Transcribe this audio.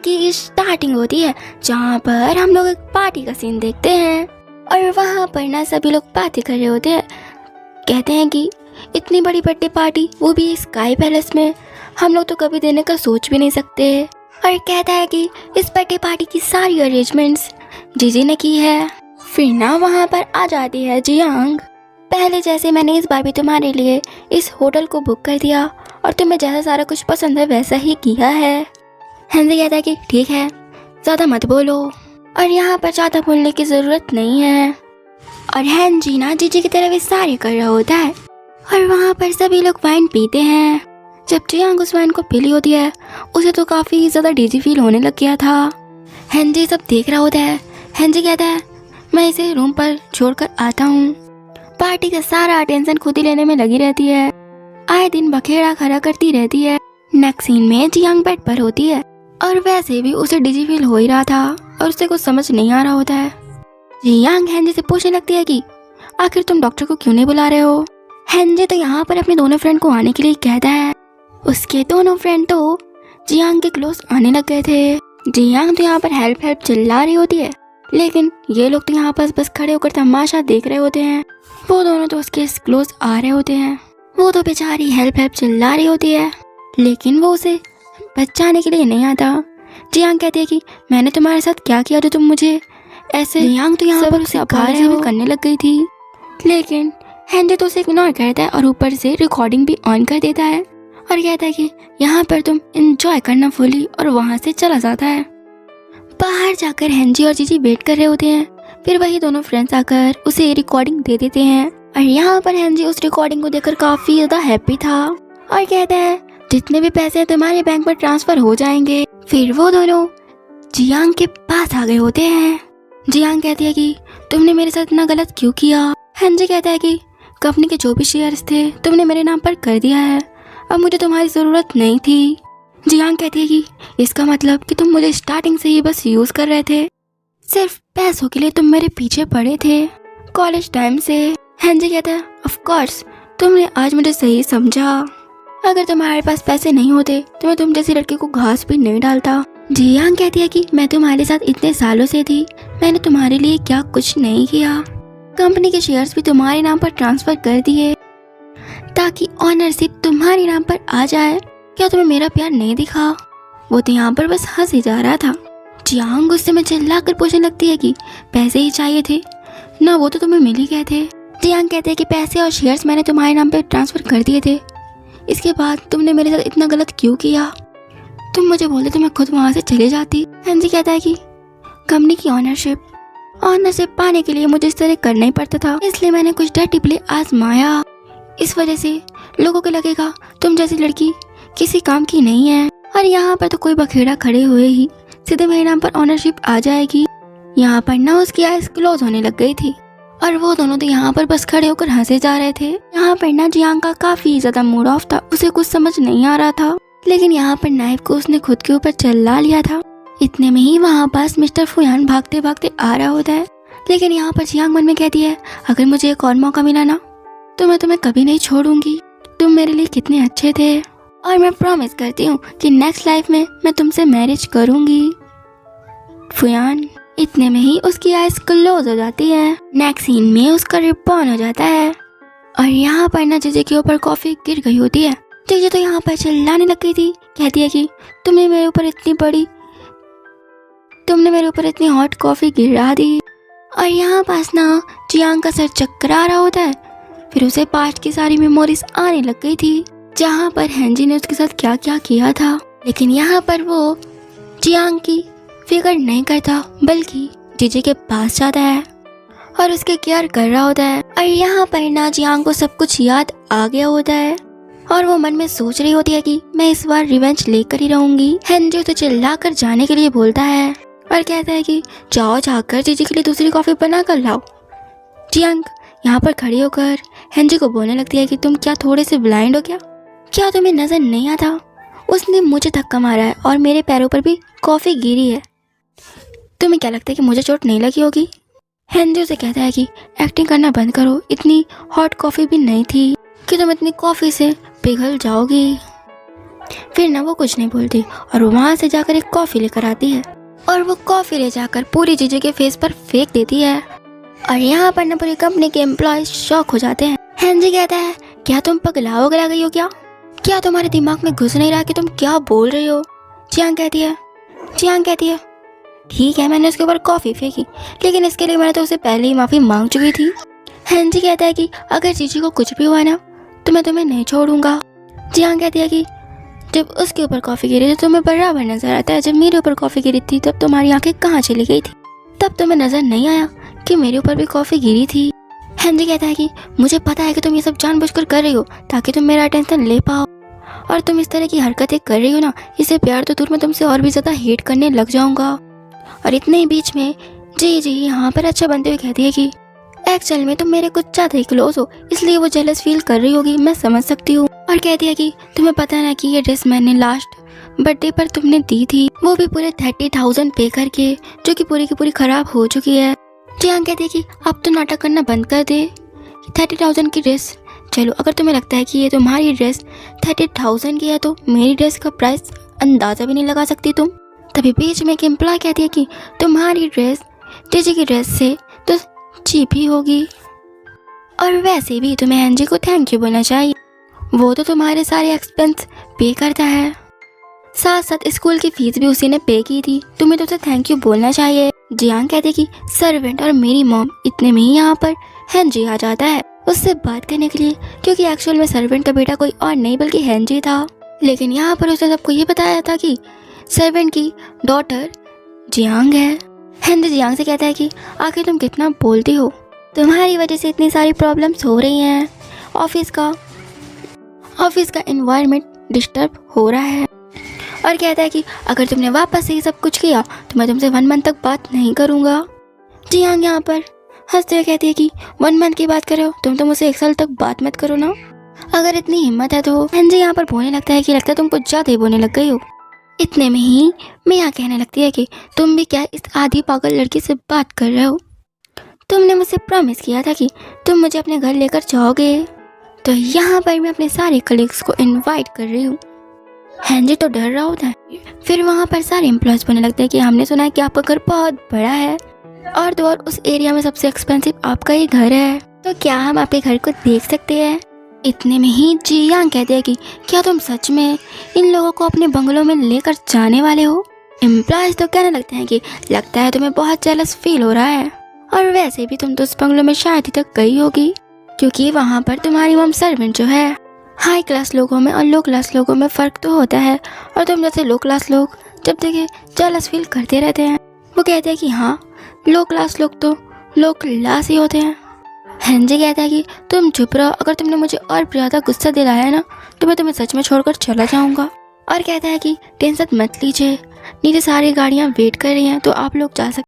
की स्टार्टिंग होती है जहाँ पर हम लोग एक पार्टी का सीन देखते हैं और वहाँ पर ना सभी लोग पार्टी कर रहे होते हैं। कहते हैं कि इतनी बड़ी बर्थडे पार्टी, वो भी स्काई पैलेस में, हम लोग तो कभी देने का सोच भी नहीं सकते। और कहता है कि इस बर्थडे पार्टी की सारी अरेंजमेंट्स जीजी ने की है। फिर ना वहाँ पर आ जाती है जियांग। पहले जैसे मैंने इस बार भी तुम्हारे लिए इस होटल को बुक कर दिया और तुम्हें जैसा सारा कुछ पसंद है वैसा ही किया है। हेनरी कहता है कि ठीक है, ज़्यादा मत बोलो। और यहाँ पर ज़्यादा बोलने की ज़रूरत नहीं है। और हेनरी ना जीजी की तरफ इशारे कर रहा होता है और वहाँ पर सभी लोग वाइन पीते हैं। जब जियांग उस वाइन को पी ली होती है, उसे तो काफ़ी ज़्यादा डिजी फील होने लग गया था। हेनरी सब देख रहा होता है। हेनरी कहता है मैं इसे रूम पर छोड़कर आता हूँ। पार्टी का सारा अटेंशन खुद ही लेने में लगी रहती है, आए दिन बखेड़ा खड़ा करती रहती है। नेक्स्ट सीन में जियांग बेड पर होती है और वैसे भी उसे डिजी फील हो ही रहा था और उसे कुछ समझ नहीं आ रहा होता है। जियांग हेनरी से पूछने लगती है कि आखिर तुम डॉक्टर को क्यों नहीं बुला रहे हो। हेनरी तो यहाँ पर अपने दोनों फ्रेंड को आने के लिए कहता है। उसके दोनों फ्रेंड तो जियांग के क्लोज आने लग गए थे। जियांग तो यहाँ पर हेल्प चिल्ला रही होती है, लेकिन ये लोग तो यहाँ पर बस खड़े होकर तमाशा देख रहे होते हैं। वो दोनों तो उसके क्लोज आ रहे होते हैं। वो तो बेचारी हेल्प चिल्ला रही होती है, लेकिन वो उसे बचाने के लिए नहीं आता। जियांग कहती है कि मैंने तुम्हारे साथ क्या किया जो तुम मुझे ऐसे। जियांग तो यहाँ पर उसे अप्रोच करने लग गई थी, लेकिन हेनरी तो उसे इग्नोर करता है और ऊपर से रिकॉर्डिंग भी ऑन कर देता है और कहता है कि यहाँ पर तुम एंजॉय करना फुली, और वहाँ से चला जाता है। बाहर जाकर हेनरी और जीजी वेट कर रहे होते हैं। फिर वही दोनों फ्रेंड्स आकर उसे रिकॉर्डिंग दे देते हैं और यहाँ पर हेनरी उस रिकॉर्डिंग को देखकर काफी ज्यादा हैप्पी था और कहता है जितने भी पैसे तुम्हारे बैंक में ट्रांसफर हो जाएंगे। फिर वो दोनों जियांग के पास आ गए होते हैं। जियांग कहती है कि तुमने मेरे साथ इतना गलत क्यों किया। हेनरी कहता है कि कंपनी के जो भी शेयर्स थे तुमने मेरे नाम पर कर दिया है, अब मुझे तुम्हारी जरूरत नहीं थी। जियांग कहती है कि इसका मतलब कि तुम मुझे स्टार्टिंग से ही बस यूज कर रहे थे, सिर्फ पैसों के लिए तुम मेरे पीछे पड़े थे कॉलेज टाइम से। हेनरी कहता है ऑफ कोर्स तुमने आज मुझे सही समझा, अगर तुम्हारे पास पैसे नहीं होते तो मैं तुम जैसी लड़की को घास भी नहीं डालता। जियांग कहती है कि मैं तुम्हारे साथ इतने सालों से थी, मैंने तुम्हारे लिए क्या कुछ नहीं किया। कंपनी के शेयर्स भी तुम्हारे नाम पर ट्रांसफर कर दिए ताकि ऑनरशिप तुम्हारे नाम पर आ जाए। क्या तुम्हें मेरा प्यार नहीं दिखा। वो तो यहाँ पर बस हंस ही जा रहा था। जियांग गुस्से में चिल्लाकर पूछने लगती है कि पैसे ही चाहिए थे ना, वो तो तुम्हें मिल ही गए थे। जियांग कहते हैं कि पैसे और शेयर्स मैंने तुम्हारे नाम पर ट्रांसफर कर दिए थे, इसके बाद तुमने मेरे साथ इतना गलत क्यों किया। तुम मुझे बोलते तो मैं खुद वहाँ से चले जाती। हेनरी कहता है कि कंपनी की ऑनरशिप पाने के लिए मुझे इस तरह करना ही पड़ता था, इसलिए मैंने कुछ डर्टी प्ले आजमाया। इस वजह से लोगों को लगेगा तुम जैसी लड़की किसी काम की नहीं है और यहाँ पर तो कोई बखेड़ा खड़े हुए ही सीधे मेरे नाम पर ऑनरशिप आ जाएगी। यहाँ पर ना उसकी आइज क्लोज होने लग गई थी और वो दोनों तो यहाँ पर बस खड़े होकर हंसे जा रहे थे। यहाँ पर ना जियांग का काफी ज्यादा मूड ऑफ था, उसे कुछ समझ नहीं आ रहा था, लेकिन यहाँ पर नाइफ को उसने खुद के ऊपर चला लिया था। इतने में ही वहाँ पास मिस्टर फुयान भागते भागते आ रहा होता है, लेकिन यहाँ पर जियांग मन में कहती है अगर मुझे एक और मौका मिला ना तो मैं तुम्हें कभी नहीं छोड़ूंगी, तुम मेरे लिए कितने अच्छे थे और मैं प्रॉमिस करती हूँ कि नेक्स्ट लाइफ में मैं तुमसे मैरिज करूंगी। फुयान। इतने में ही उसकी आइज क्लोज हो जाती है। नेक्स्ट सीन में उसका रिबॉन हो जाता है और यहाँ पर ना जीजे के ऊपर कॉफी गिर गई होती है। जीजे तो यहाँ पर चिल्लाने लग गई थी, कहती है कि तुमने मेरे ऊपर इतनी हॉट कॉफी गिरा दी। और यहाँ पास ना जियांग का सर चकरा रहा होता है। फिर उसे पास्ट की सारी मेमोरीज आने लग गई थी जहाँ पर हेनरी ने उसके साथ क्या क्या किया था, लेकिन यहाँ पर वो जियांग की फिक्र नहीं करता बल्कि जीजे के पास जाता है और उसके केयर कर रहा होता है। और यहाँ पर ना जियांग को सब कुछ याद आ गया होता है और वो मन में सोच रही होती है कि मैं इस बार रिवेंज लेकर ही रहूंगी। हेनरी उसे चिल्लाकर जाने के लिए बोलता है और कहता है कि जाओ जाकर जीजी के लिए दूसरी कॉफी बना कर लाओ। जियांग यहाँ पर खड़ी होकर हेनरी को बोलने लगती है कि तुम क्या थोड़े से ब्लाइंड हो क्या तुम्हें नजर नहीं आता उसने मुझे धक्का मारा है और मेरे पैरों पर भी कॉफी गिरी है, तुम्हें क्या लगता है कि मुझे चोट नहीं लगी होगी। हेनरी उसे कहता है कि एक्टिंग करना बंद करो, इतनी हॉट कॉफी भी नहीं थी कि तुम इतनी कॉफी से पिघल जाओगी। फिर ना वो कुछ नहीं बोलती और वो वहाँ से जाकर एक कॉफ़ी लेकर आती है और वो कॉफ़ी ले जाकर पूरी जीजू के फेस पर फेंक देती है। और यहाँ पर ना पूरी कंपनी के एम्प्लॉयज शॉक हो जाते हैं। हेनरी कहता है, क्या तुम पगला गई हो क्या तुम्हारे दिमाग में घुस नहीं रहा कि तुम क्या बोल रही हो? जियांग कहती है ठीक है, मैंने उसके ऊपर कॉफ़ी फेंकी, लेकिन इसके लिए मैंने तो उसे पहले ही माफ़ी मांग चुकी थी। हेनरी कहता है कि अगर जीजू को कुछ भी हुआ ना तो मैं तुम्हें नहीं छोड़ूंगा। जियांग कहती है कि जब उसके ऊपर कॉफ़ी गिरी तो तुम्हें बराबर नजर आता है, जब मेरे ऊपर कॉफ़ी गिरी थी तब तुम्हारी आंखें कहाँ चली गई थी? तब तुम्हें नजर नहीं आया कि मेरे ऊपर भी कॉफ़ी गिरी थी। हेनरी कहता है कि मुझे पता है कि तुम ये सब जानबूझकर कर रही हो ताकि तुम मेरा अटेंशन ले पाओ, और तुम इस तरह की हरकतें कर रही हो ना, इससे प्यार तो दूर मैं तुमसे और भी ज़्यादा हेट करने लग जाऊंगा। और इतने ही बीच में जी यहाँ पर अच्छा बनते हुए कहती है कि एक्चुअल में तुम मेरे कुछ ज़्यादा ही क्लोज हो, इसलिए वो जेलस फील कर रही होगी, मैं समझ सकती हूँ। और कहती है कि तुम्हें पता है ना कि ये ड्रेस मैंने लास्ट बर्थडे पर तुमने दी थी, वो भी पूरे 30,000 पे करके, जो कि पूरी की पूरी खराब हो चुकी है। जियांग कहती है कि अब तो नाटक करना बंद कर दे। 30,000 की ड्रेस, चलो अगर तुम्हें लगता है कि ये तुम्हारी ड्रेस 30,000 की है तो मेरी ड्रेस का प्राइस अंदाज़ा भी नहीं लगा सकती तुम। तभी बीच में एक एम्प्लॉय कहती है कि तुम्हारी ड्रेस जीजी की ड्रेस से तो चीप ही होगी, और वैसे भी तुम्हें हेनरी को थैंक यू बोलना चाहिए, वो तो तुम्हारे सारे एक्सपेंस पे करता है, साथ साथ स्कूल की फीस भी उसी ने पे की थी, तुम्हें तो उसे थैंक यू बोलना चाहिए। जियांग कहते कि सर्वेंट और मेरी मॉम इतने में ही यहाँ पर हेनरी आ जाता है उससे बात करने के लिए, क्योंकि एक्चुअल में सर्वेंट का बेटा कोई और नहीं बल्कि हेनरी था। लेकिन यहाँ पर उसने सबको ये बताया था कि सर्वेंट की डॉटर जियांग है। हेनरी जियांग से कहता है कि आखिर तुम कितना बोलती हो, तुम्हारी वजह से इतनी सारी प्रॉब्लम्स हो रही हैं, ऑफिस का एनवायरनमेंट डिस्टर्ब हो रहा है। और कहता है कि अगर तुमने वापस से ये सब कुछ किया तो मैं तुमसे 1 मंथ तक बात नहीं करूँगा। जियांग यहाँ पर हंसते हुए कहती है कि 1 मंथ की बात कर रहे हो, तुम तो मुझसे 1 साल तक बात मत करो ना, अगर इतनी हिम्मत है तो। हेनरी यहाँ पर बोलने लगता है कि लगता है तुम कुछ ज़्यादा ही बोलने लग गई हो। इतने में ही मिया कहने लगती है कि तुम भी क्या इस आधी पागल लड़की से बात कर रहे हो, तुमने मुझसे प्रॉमिस किया था कि तुम मुझे अपने घर लेकर जाओगे, तो यहाँ पर मैं अपने सारे कलीग्स को इनवाइट कर रही हूँ। हेनरी तो डर रहा होता है। फिर वहाँ पर सारे एम्प्लॉयज बोलने लगते हैं कि हमने सुना है कि आपका घर बहुत बड़ा है, और तो और उस एरिया में सबसे एक्सपेंसिव आपका ही घर है, तो क्या हम आपके घर को देख सकते हैं? इतने में ही जियांग कहते हैं कि क्या तुम सच में इन लोगों को अपने बंगलों में लेकर जाने वाले हो? एम्प्लॉयज तो कहने लगते हैं कि लगता है तुम्हें बहुत जेलस फील हो रहा है, और वैसे भी तुम तो उस बंगलों में शायद ही तक गई होगी, क्योंकि वहाँ पर तुम्हारी मम सर्वेंट जो है। हाई क्लास लोगों में और लो क्लास लोगों में फ़र्क तो होता है, और तुम जैसे लो क्लास लोग जब देखे जेलस फील करते रहते हैं। वो कहते हैं कि हाँ, लो क्लास लोग तो लो क्लास ही होते हैं। हेनरी कहता है कि तुम चुप रहो, अगर तुमने मुझे और ज़्यादा गुस्सा दिलाया ना तो मैं तुम्हें सच में छोड़कर चला जाऊँगा। और कहता है कि टेंशन मत लीजिए, नीचे सारी गाड़ियाँ वेट कर रही हैं, तो आप लोग जा सकते